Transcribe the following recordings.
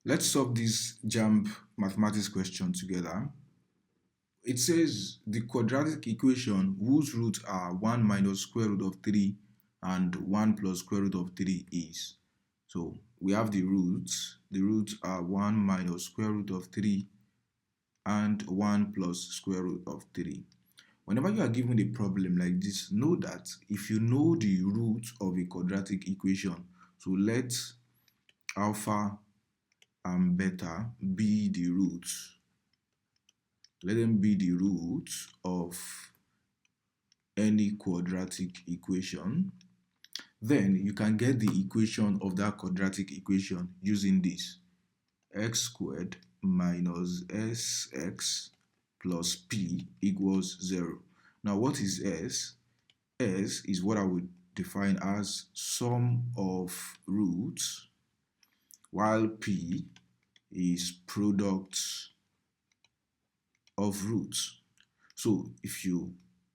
Let's solve this Jamb mathematics question together. It says the quadratic equation whose roots are 1 minus square root of 3 and 1 plus square root of 3 is. So we have the roots. The roots are 1 minus square root of 3 and 1 plus square root of 3. Whenever you are given a problem like this, know that if you know the root of a quadratic equation, so let alpha and beta be the roots. Let them be the roots of any quadratic equation. Then you can get the equation of that quadratic equation using this. X squared minus sx plus p equals 0. Now what is s? S is what I would define as sum of roots, while p is product of roots. So if you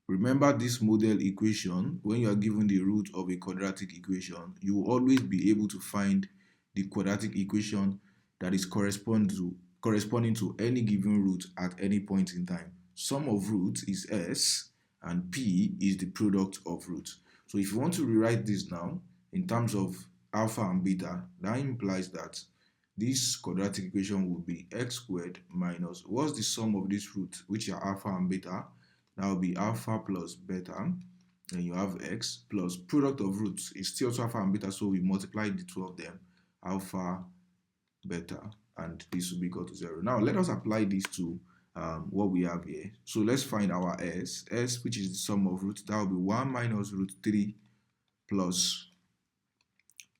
remember this model equation, when you are given the root of a quadratic equation, you will always be able to find the quadratic equation that is corresponding to any given root at any point in time. Sum of roots is s and p is the product of roots. So if you want to rewrite this now in terms of alpha and beta, that implies that this quadratic equation will be x squared minus, what's the sum of these roots, which are alpha and beta? That will be alpha plus beta, and you have x plus product of roots is still alpha and beta, so we multiply the two of them, alpha, beta, and this will be equal to 0. Now let us apply this to what we have here. So let's find our s, which is the sum of roots. That will be 1 minus root 3 plus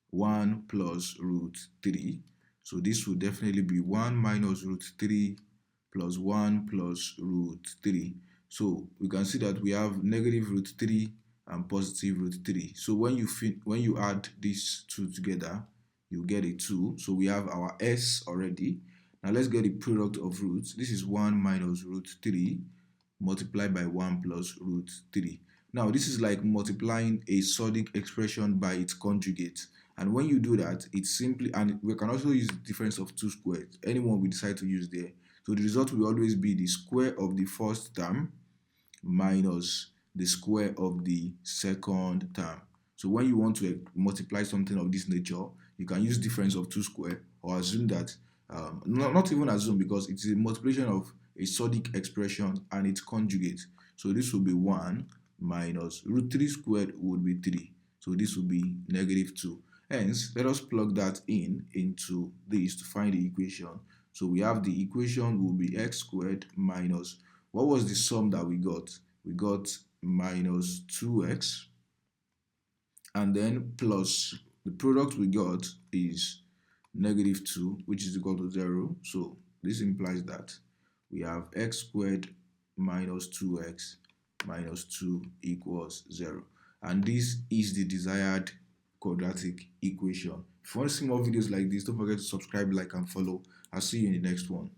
1 plus root 3. So this will definitely be 1 minus root 3 plus 1 plus root 3. So we can see that we have negative root 3 and positive root 3. So when you add these two together, you get a 2. So we have our s already. Now let's get the product of roots. This is 1 minus root 3 multiplied by 1 plus root 3. Now this is like multiplying a sodic expression by its conjugate. And when you do that, it's simply, and we can also use the difference of two squares, anyone we decide to use there. So the result will always be the square of the first term minus the square of the second term. So when you want to multiply something of this nature, you can use difference of two square, or assume that, not even assume, because it's a multiplication of a sodic expression and its conjugate. So this will be 1 minus root 3 squared would be 3. So this will be negative 2. Hence, let us plug that into this to find the equation. So we have the equation will be x squared minus, what was the sum that we got? We got minus 2x, and then plus the product we got is negative 2, which is equal to 0. So this implies that we have x squared minus 2x minus 2 equals 0. And this is the desired quadratic equation. If you want to see more videos like this, don't forget to subscribe, like, and follow. I'll see you in the next one.